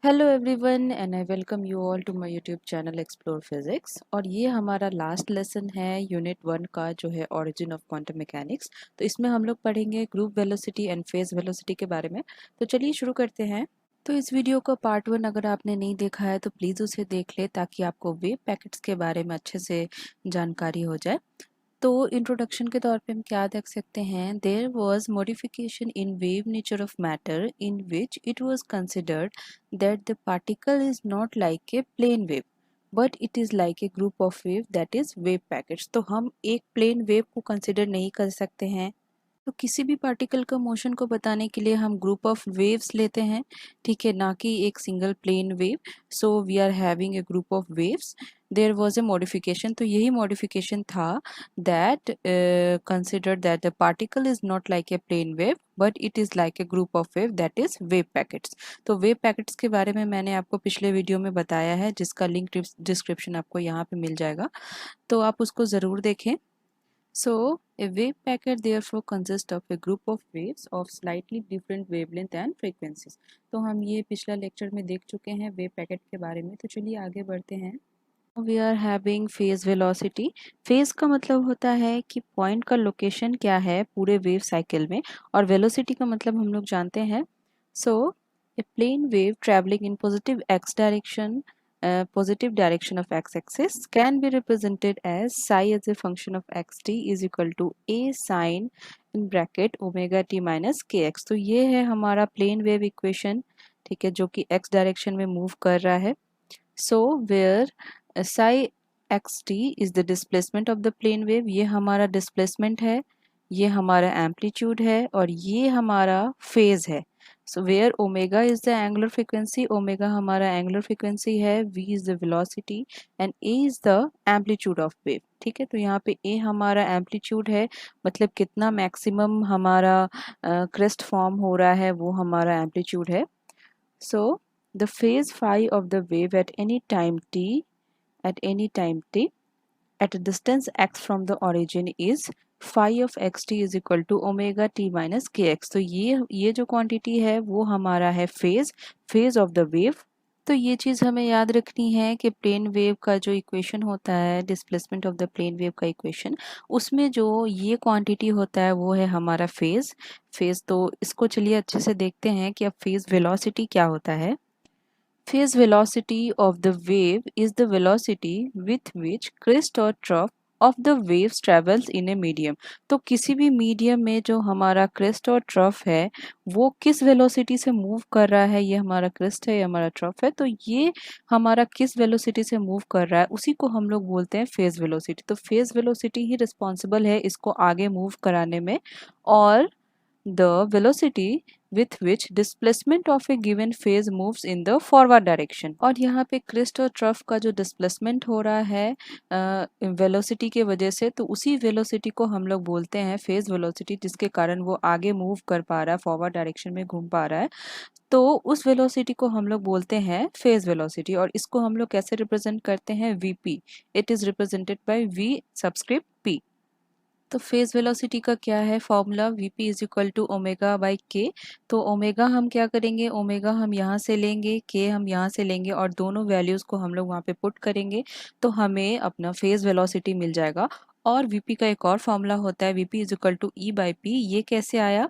Hello everyone and I welcome you all to my YouTube channel Explore Physics. और ये हमारा last lesson है unit 1 का, जो है ओरिजिन ऑफ क्वांटम मैकेनिक्स। तो इसमें हम लोग पढ़ेंगे group velocity and phase velocity के बारे में। तो चलिए शुरू करते हैं। तो इस वीडियो का पार्ट 1 अगर आपने नहीं देखा है तो प्लीज़ उसे देख ले, ताकि आपको वेव पैकेट्स के बारे में अच्छे से जानकारी हो जाए। तो इंट्रोडक्शन के तौर पे हम क्या देख सकते हैं, there was modification in wave nature of matter in which it was considered that the particle is not like a plane wave but it is like a group of wave, that is wave packets. तो हम एक plane wave को consider नहीं कर सकते हैं। तो किसी भी पार्टिकल का मोशन को बताने के लिए हम ग्रुप ऑफ वेव्स लेते हैं, ठीक है, ना कि एक single plane wave. So we are having a group of waves. There was a modification, तो यही मॉडिफिकेशन था that consider that the particle is not like a plane wave but it is like a group of wave, that is wave packets. तो wave packets के बारे में मैंने आपको पिछले वीडियो में बताया है, जिसका लिंक डिस्क्रिप्शन आपको यहाँ पे मिल जाएगा, तो आप उसको ज़रूर देखें। So, a wave packet therefore consists of a group of waves of slightly different wavelength and frequencies. तो हम ये पिछला लेक्चर में देख चुके हैं वेव पैकेट के बारे में। तो चलिए आगे बढ़ते हैं। We are having phase velocity. phase का मतलब होता है कि पॉइंट का लोकेशन क्या है पूरे वेव साइकिल में, और वेलोसिटी का मतलब हम लोग जानते हैं। So, a plane wave traveling in positive direction of x-axis can be represented as psi as a function of xt is equal to a sine in bracket omega t minus kx। तो ये है हमारा plane wave equation, ठीक है, जो कि x direction में move कर रहा है। So where psi xt is the displacement of the plane wave, ये हमारा डिस्प्लेसमेंट है, ये हमारा एम्पलीट्यूड है, और ये हमारा फेज है। So where omega is the angular frequency, omega हमारा एंगुलर फ्रीक्वेंसी है, V is the velocity and A is the amplitude of wave. ठीक है, तो यहाँ पे ए हमारा एम्पलीट्यूड है, मतलब कितना मैक्सिमम हमारा क्रेस्ट फॉर्म हो रहा है वो हमारा एम्पलीट्यूड है। सो the phase phi of the wave at any time t at a distance x from the origin is phi of xt is equal to omega t minus kx। तो ये जो quantity है वो हमारा है फेज ऑफ द वेव। तो ये चीज़ हमें याद रखनी है कि प्लेन वेव का जो इक्वेशन होता है, displacement of the plane wave का इक्वेशन, उसमें जो ये क्वांटिटी होता है वो है हमारा फेज। तो इसको चलिए अच्छे से देखते हैं कि अब फेज वेलोसिटी क्या होता है। Phase velocity of the wave is the velocity with which crest or trough of the waves travels in a medium। तो किसी भी मीडियम में जो हमारा क्रेस्ट और ट्रफ है वो किस वेलोसिटी से मूव कर रहा है, ये हमारा क्रेस्ट है, ये हमारा ट्रफ है, तो ये हमारा किस वेलोसिटी से मूव कर रहा है उसी को हम लोग बोलते हैं फेज वेलोसिटी। तो फेज वेलोसिटी ही रिस्पॉन्सिबल है इसको आगे मूव कराने में, और the velocity with which displacement of a given phase moves in the forward direction। और यहाँ पे क्रिस्ट और ट्रफ का जो डिस्प्लेसमेंट हो रहा है वेलोसिटी के वजह से, तो उसी वेलोसिटी को हम लोग बोलते हैं फेज वेलोसिटी, जिसके कारण वो आगे मूव कर पा रहा है, फॉरवर्ड डायरेक्शन में घूम पा रहा है। तो उस वेलोसिटी को हम लोग बोलते हैं फेज वेलोसिटी, और इसको हम लोग कैसे रिप्रेजेंट करते हैं, VP. It is represented by V subscript P. तो फेज वेलोसिटी का क्या है formula, VP is equal to omega by K. तो ओमेगा हम क्या करेंगे, ओमेगा हम यहाँ से लेंगे, के हम यहाँ से लेंगे, और दोनों वैल्यूज़ को हम लोग वहाँ पे पुट करेंगे तो हमें अपना फेज वेलोसिटी मिल जाएगा। और वीपी का एक और फॉर्मूला होता है, VP is equal to E by P. ये कैसे आया,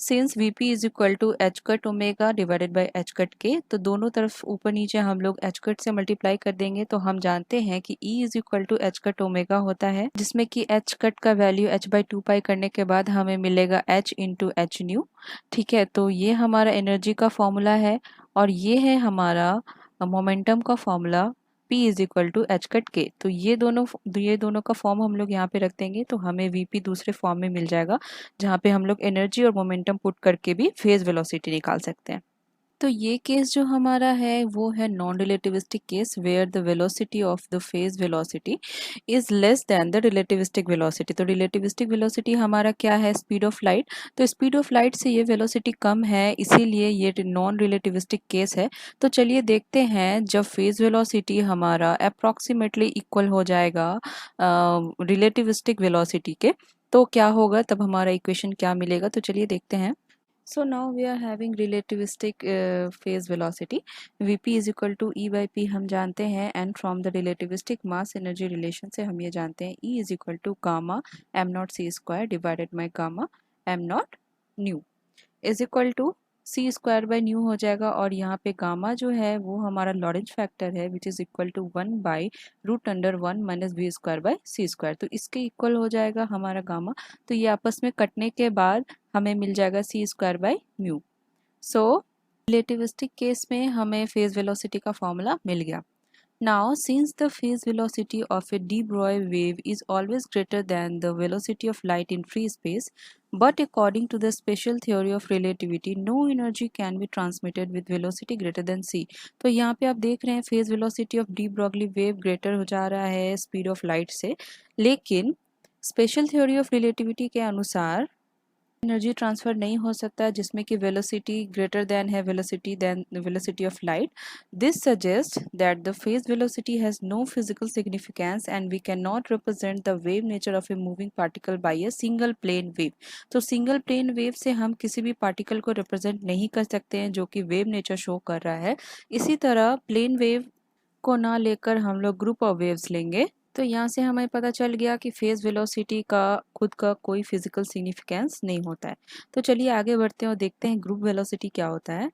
since VP is equal to H cut omega divided by H cut K, तो दोनों तरफ ऊपर नीचे हम लोग एच कट से मल्टीप्लाई कर देंगे, तो हम जानते हैं कि E is equal to H cut omega होता है, जिसमें कि एच कट का value H by two pi करने के बाद हमें मिलेगा एच इंटू एच न्यू। ठीक है, तो ये हमारा एनर्जी का फॉर्मूला है, और ये है हमारा मोमेंटम का formula, P is equal to H cut K. तो ये दोनों का फॉर्म हम लोग यहाँ पे रख देंगे, तो हमें वीपी दूसरे फॉर्म में मिल जाएगा, जहाँ पे हम लोग एनर्जी और मोमेंटम पुट करके भी फेज वेलोसिटी निकाल सकते हैं। तो ये केस जो हमारा है वो है non relativistic case, where the velocity of the phase velocity is less than the relativistic velocity. तो रिलेटिविस्टिक वेलोसिटी हमारा क्या है, स्पीड ऑफ लाइट। तो स्पीड ऑफ लाइट से ये वेलोसिटी कम है, इसीलिए ये नॉन रिलेटिविस्टिक केस है। तो चलिए देखते हैं, जब फेज वेलोसिटी हमारा अप्रॉक्सीमेटली इक्वल हो जाएगा रिलेटिविस्टिक वेलोसिटी के, तो क्या होगा, तब हमारा इक्वेशन क्या मिलेगा। तो चलिए देखते हैं। So now we are having relativistic phase velocity. Vp is equal to E by P हम जानते हैं, and from the relativistic mass energy relation से हम ये जानते हैं E is equal to gamma m naught c square divided by gamma m naught nu is equal to C square by nu हो जाएगा। और यहाँ पे गामा जो है वो हमारा लॉरेंज फैक्टर है which is equal to 1/√1 minus V square by C square. तो इसके इक्वल हो जाएगा हमारा गामा। तो ये आपस में कटने के बाद हमें मिल जाएगा C square by mu. So relativistic case में हमें फेज वेलोसिटी का फॉर्मूला मिल गया। Now, since the phase velocity of a de Broglie wave is always greater than the velocity of light in free space, but according to the special theory of relativity, no energy can be transmitted with velocity greater than c. तो यहाँ पे आप देख रहे हैं phase velocity of de Broglie wave greater हो जा रहा है speed of light से, लेकिन special theory of relativity के अनुसार एनर्जी ट्रांसफर नहीं हो सकता जिसमें कि वेलोसिटी ग्रेटर देन है velocity of light. This suggest that the phase velocity has no physical significance and we can not represent the wave nature of a moving particle by a single plane wave. तो single plane wave से हम किसी भी particle को represent नहीं कर सकते हैं जो कि वेव नेचर शो कर रहा है। इसी तरह प्लेन वेव को ना लेकर हम लोग ग्रुप ऑफ वेव्स लेंगे। तो यहाँ से हमें पता चल गया कि फेज वेलोसिटी का खुद का कोई फिजिकल सिग्निफिकेंस नहीं होता है। तो चलिए आगे बढ़ते हैं और देखते हैं ग्रुप वेलोसिटी क्या होता है।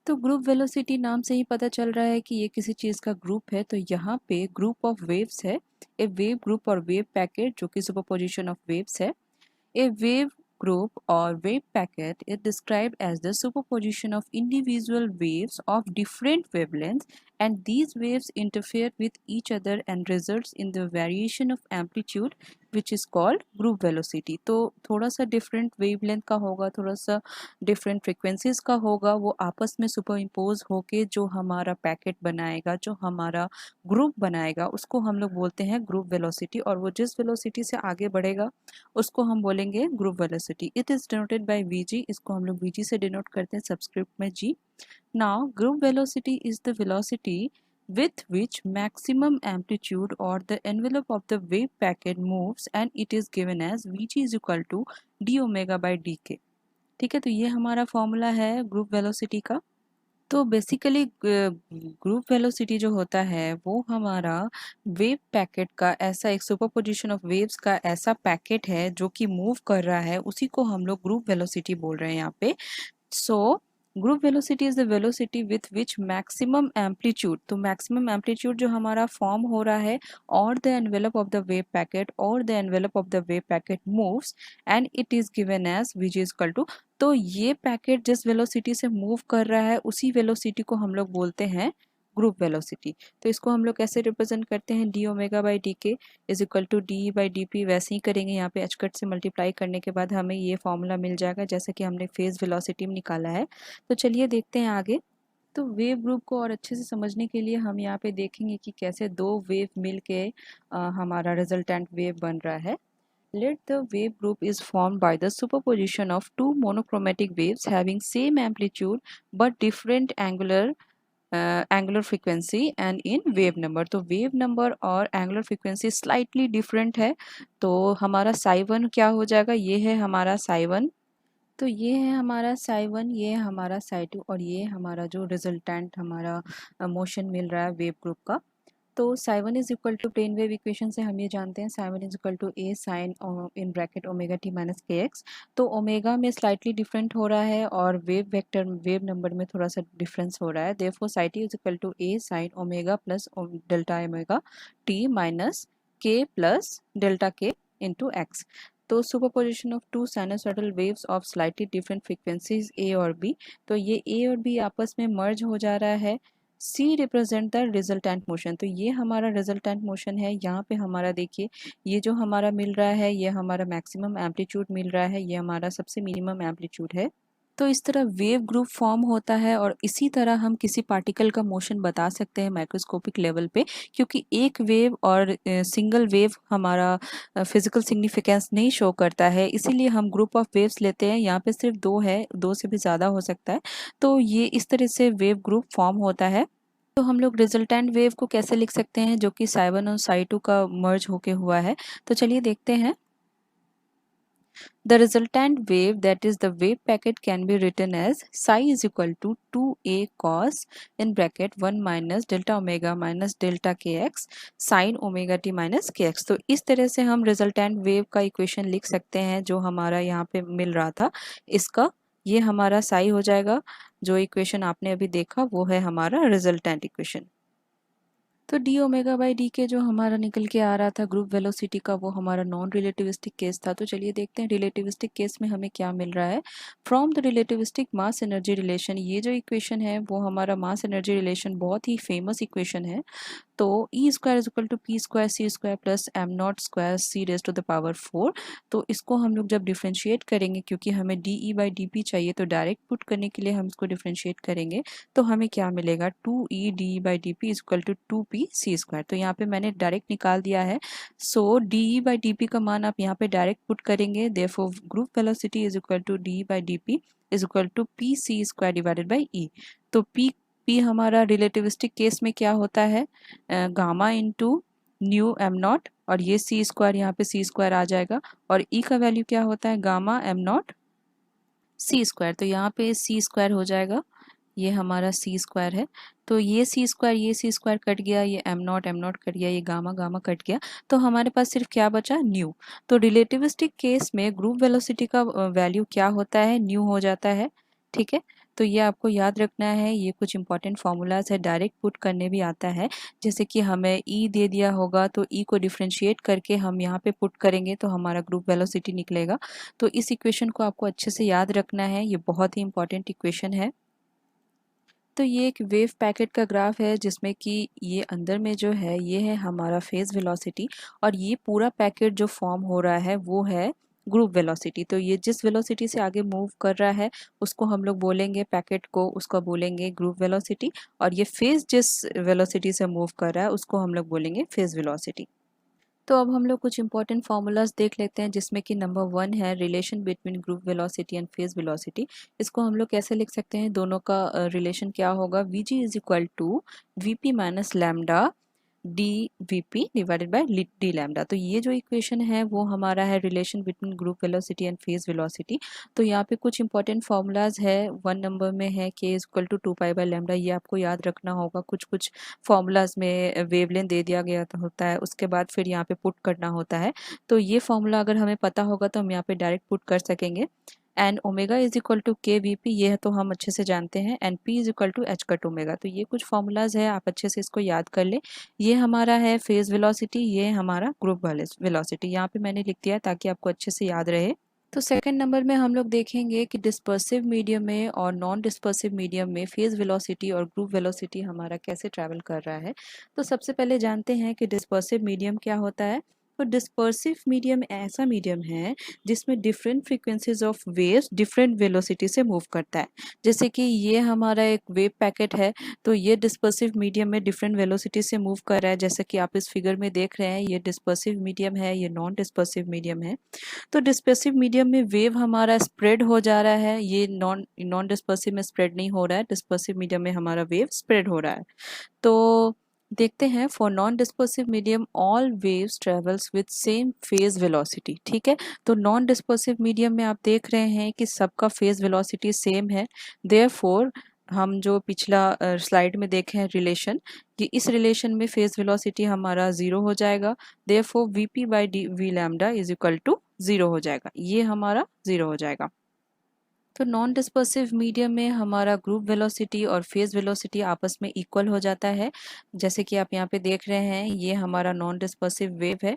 तो ग्रुप वेलोसिटी नाम से ही पता चल रहा है कि ये किसी चीज़ का ग्रुप है। तो यहाँ पे ग्रुप ऑफ वेव्स है, ए वेव ग्रुप और वेव पैकेट जो कि सुपरपोजिशन ऑफ वेव्स है। A wave group or wave packet is described as the superposition of individual waves of different wavelengths, and these waves interfere with each other and results in the variation of amplitude which is called group velocity। तो थोड़ा सा different wavelength का होगा, थोड़ा सा different frequencies का होगा, वो आपस में superimpose होके जो हमारा पैकेट बनाएगा, जो हमारा ग्रुप बनाएगा, उसको हम लोग बोलते हैं ग्रुप वेलोसिटी। और वो जिस वेलोसिटी से आगे बढ़ेगा उसको हम बोलेंगे group velocity. It is denoted by VG, इसको हम लोग वीजी से डिनोट करते हैं सबस्क्रिप्ट में G. Now group velocity is the velocity with which maximum amplitude or the envelope of the wave packet moves and it is given as vg is equal to d omega by dk। ठीक है, तो ये हमारा formula है group velocity का। तो basically group velocity जो होता है वो हमारा वेव पैकेट का ऐसा एक सुपरपोजिशन ऑफ वेव्स का ऐसा पैकेट है जो कि मूव कर रहा है, उसी को हम लोग ग्रुप वेलोसिटी बोल रहे हैं यहाँ पे। So group velocity is the velocity with which maximum amplitude, तो मैक्सिमम एम्पलीट्यूड जो हमारा फॉर्म हो रहा है और the envelope of the wave packet और the envelope of the wave packet moves and it is given as which is equal to. तो ये पैकेट जिस वेलोसिटी से मूव कर रहा है उसी वेलोसिटी को हम लोग बोलते हैं ग्रुप वेलोसिटी। तो इसको हम लोग कैसे रिप्रेजेंट करते हैं, D omega by D K is equal to D by D P. वैसे ही करेंगे, यहाँ पे अचकट से मल्टीप्लाई करने के बाद हमें ये फॉर्मूला मिल जाएगा जैसे कि हमने फेज वेलोसिटी में निकाला है। तो चलिए देखते हैं आगे। तो वेव ग्रुप को और अच्छे से समझने के लिए हम यहाँ पे देखेंगे कि कैसे दो वेव मिल के हमारा रिजल्टेंट वेव बन रहा है। Let the wave group is formed by the superposition of two monochromatic waves having same amplitude but different angular frequency and in wave number। तो wave number और angular frequency slightly different है। तो हमारा psi 1 क्या हो जाएगा, ये है हमारा psi 1। तो ये है हमारा psi 1, ये है हमारा psi 2 और ये हमारा जो रिजल्टेंट हमारा मोशन मिल रहा है वेव ग्रुप का। तो psi 1 is equal to plane wave equation से हम ये जानते हैं psi 1 is equal to A sine in bracket omega T minus K X. तो ओमेगा में स्लाइटली डिफरेंट हो रहा है और वेव वेक्टर वेव नंबर में थोड़ा सा डिफरेंस हो रहा है। Therefore psi t is equal to A sine omega plus delta omega T minus K plus delta K into X. तो superposition of two sinusoidal waves of slightly different frequencies A और B. तो ये ए और B आपस में मर्ज हो जा रहा है। C represent the resultant motion. तो ये हमारा रिजल्टेंट मोशन है। यहाँ पे हमारा देखिए ये जो हमारा मिल रहा है ये हमारा मैक्सिमम एम्पलीट्यूड मिल रहा है, ये हमारा सबसे मिनिमम एम्पलीट्यूड है। तो इस तरह वेव ग्रुप फॉर्म होता है और इसी तरह हम किसी पार्टिकल का मोशन बता सकते हैं माइक्रोस्कोपिक लेवल पे, क्योंकि एक वेव और सिंगल वेव हमारा फिजिकल सिग्निफिकेंस नहीं शो करता है, इसीलिए हम ग्रुप ऑफ वेव्स लेते हैं। यहाँ पे सिर्फ दो है, दो से भी ज़्यादा हो सकता है। तो ये इस तरह से वेव ग्रुप फॉर्म होता है। तो हम लोग रिजल्टेंट वेव को कैसे लिख सकते हैं जो कि psi 1 और psi 2 का मर्ज होके हुआ है। तो चलिए देखते हैं। The resultant wave, that is the wave packet, can be written as psi is equal to 2a cos in bracket 1 minus delta omega minus delta kx sin omega t minus kx। तो इस तरह से हम resultant wave का equation लिख सकते हैं जो हमारा यहाँ पे मिल रहा था। इसका ये हमारा साई हो जाएगा। जो इक्वेशन आपने अभी देखा वो है हमारा रिजल्टेंट इक्वेशन। तो डी ओमेगा बाई डी के जो हमारा निकल के आ रहा था ग्रुप वेलोसिटी का, वो हमारा नॉन रिलेटिविस्टिक केस था। तो चलिए देखते हैं रिलेटिविस्टिक केस में हमें क्या मिल रहा है। From the relativistic mass energy relation, ये जो इक्वेशन है वो हमारा मास एनर्जी रिलेशन बहुत ही फेमस इक्वेशन है। तो E square is equal to P square C square plus M naught square C raise to the power 4। तो इसको हम लोग जब डिफ्रेंशिएट करेंगे, क्योंकि हमें D E by D P चाहिए, तो डायरेक्ट पुट करने के लिए हम इसको डिफ्रेंशिएट करेंगे तो हमें क्या मिलेगा, 2e D E by D P is equal to 2p C square. तो यहाँ पे मैंने डायरेक्ट निकाल दिया है। So D E by D P का मान आप यहाँ पे डायरेक्ट पुट करेंगे। Therefore group velocity is equal to D E by D P is equal to P C square divided by E. तो पी हमारा रिलेटिविस्टिक केस में क्या होता है, gamma into nu am not, और ये सी स्क्वायर, यहाँ पे सी स्क्वायर आ जाएगा, और ई का वैल्यू क्या होता है, gamma M naught C square. तो यहाँ पे सी स्क्वायर हो जाएगा, ये हमारा सी स्क्वायर है। तो ये सी स्क्वायर कट गया, ये एम नॉट कट गया, ये गामा गामा कट गया। तो हमारे पास सिर्फ क्या बचा, न्यू। तो रिलेटिविस्टिक केस में ग्रुप वेलोसिटी का वैल्यू क्या होता है, न्यू हो जाता है। ठीक है, तो ये आपको याद रखना है। ये कुछ इंपॉर्टेंट फार्मूलाज है, डायरेक्ट पुट करने भी आता है। जैसे कि हमें ई दे दिया होगा तो ई को डिफ्रेंशिएट करके हम यहाँ पे पुट करेंगे तो हमारा ग्रुप वेलोसिटी निकलेगा। तो इस इक्वेशन को आपको अच्छे से याद रखना है, ये बहुत ही इंपॉर्टेंट इक्वेशन है। तो ये एक वेव पैकेट का ग्राफ है जिसमें कि ये अंदर में जो है ये है हमारा फेज वेलोसिटी, और ये पूरा पैकेट जो फॉर्म हो रहा है वो है ग्रुप वेलोसिटी। तो ये जिस वेलोसिटी से आगे मूव कर रहा है उसको हम लोग बोलेंगे, पैकेट को उसका बोलेंगे ग्रुप वेलोसिटी, और ये फेज जिस वेलोसिटी से मूव कर रहा है उसको हम लोग बोलेंगे फेज वेलोसिटी। तो अब हम लोग कुछ इंपॉर्टेंट फार्मूलाज देख लेते हैं, जिसमें कि नंबर 1 है relation between group velocity and phase velocity. इसको हम लोग कैसे लिख सकते हैं, दोनों का रिलेशन क्या होगा, V G is equal to V P minus lambda D we P divided by D lambda. तो ये जो इक्वेशन है वो हमारा है relation between group velocity and phase velocity. तो यहाँ पे कुछ इंपॉर्टेंट फार्मूलाज है। 1 नंबर में है K is equal to 2 pi by lambda, ये आपको याद रखना होगा। कुछ कुछ फार्मूलाज में वेवलेंथ दे दिया गया होता है, उसके बाद फिर यहाँ पे पुट करना होता है। तो ये फार्मूला अगर हमें पता होगा तो हम यहाँ पे डायरेक्ट पुट कर सकेंगे। And omega is equal to K V P, ये तो हम अच्छे से जानते हैं। And P is equal to H cut omega. तो ये कुछ फॉर्मूलाज है, आप अच्छे से इसको याद कर ले। ये हमारा है फेज वेलोसिटी, ये हमारा ग्रुप वेलोसिटी, यहाँ पे मैंने लिख दिया ताकि आपको अच्छे से याद रहे। तो सेकंड नंबर में हम लोग देखेंगे कि डिस्पर्सिव मीडियम में और नॉन डिस्पर्सिव मीडियम में फेज वेलोसिटी और ग्रुप वेलोसिटी हमारा कैसे ट्रैवल कर रहा है। तो सबसे पहले जानते हैं कि डिस्पर्सिव मीडियम क्या होता है। तो डिस्पर्सिव मीडियम ऐसा मीडियम है जिसमें different frequencies of waves different velocity से मूव करता है। जैसे कि ये हमारा एक वेव पैकेट है, तो ये डिस्पर्सिव मीडियम में डिफरेंट वेलोसिटी से मूव कर रहा है। जैसे कि आप इस फिगर में देख रहे हैं, ये डिस्पर्सिव मीडियम है, ये नॉन डिस्पर्सिव मीडियम है। तो डिस्पर्सिव मीडियम में वेव हमारा स्प्रेड हो जा रहा है, ये नॉन नॉन डिस्पर्सिव में स्प्रेड नहीं हो रहा है, डिस्पर्सिव मीडियम में हमारा वेव स्प्रेड हो रहा है। तो देखते हैं, for non dispersive medium all waves travels with same phase velocity. ठीक है, तो नॉन डिस्पर्सिव मीडियम में आप देख रहे हैं कि सबका फेज वेलोसिटी सेम है। देयरफॉर हम जो पिछला स्लाइड में देखे हैं रिलेशन, कि इस रिलेशन में फेज वेलोसिटी हमारा 0 हो जाएगा। Therefore V P by D V lambda is equal to 0 हो जाएगा, ये हमारा 0 हो जाएगा। तो नॉन डिस्पर्सिव मीडियम में हमारा ग्रुप वेलोसिटी और फेज वेलोसिटी आपस में इक्वल हो जाता है। जैसे कि आप यहाँ पे देख रहे हैं, ये हमारा नॉन डिस्पर्सिव वेव है,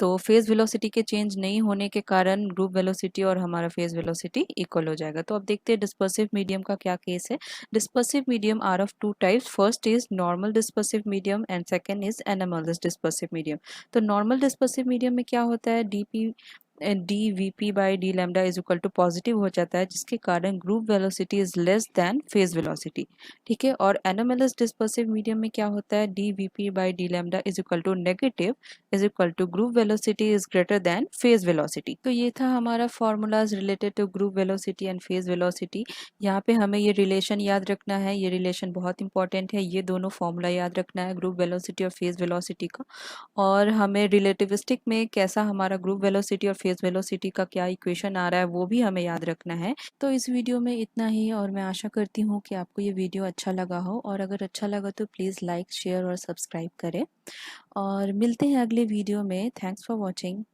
तो फेज वेलोसिटी के चेंज नहीं होने के कारण ग्रुप वेलोसिटी और हमारा फेज वेलोसिटी इक्वल हो जाएगा। तो अब देखते हैं डिस्पर्सिव मीडियम का क्या केस है। Dispersive medium are of 2 types, first is normal dispersive medium and second is anomalous dispersive medium. तो नॉर्मल डिस्पर्सिव मीडियम में क्या होता है, D V P by D lambda is equal to positive हो जाता है, जिसके कारण group velocity is less than phase velocity. ठीक है, और एनोमलस डिस्पर्सिव मीडियम में क्या होता है, D V P by D lambda is equal to negative is equal to group velocity is greater than phase velocity. तो ये था हमारा formulas related to group velocity and phase velocity. यहाँ पे हमें ये रिलेशन याद रखना है, ये रिलेशन बहुत इंपॉर्टेंट है, ये दोनों फॉर्मूला याद रखना है ग्रुप वेलोसिटी और फेज वेलोसिटी का। और हमें रिलेटिविस्टिक में कैसा हमारा ग्रुप वेलोसिटी और फेज वेलोसिटी का क्या इक्वेशन आ रहा है वो भी हमें याद रखना है। तो इस वीडियो में इतना ही, और मैं आशा करती हूँ कि आपको ये वीडियो अच्छा लगा हो, और अगर अच्छा लगा तो प्लीज़ लाइक शेयर और सब्सक्राइब करें, और मिलते हैं अगले वीडियो में। Thanks for watching.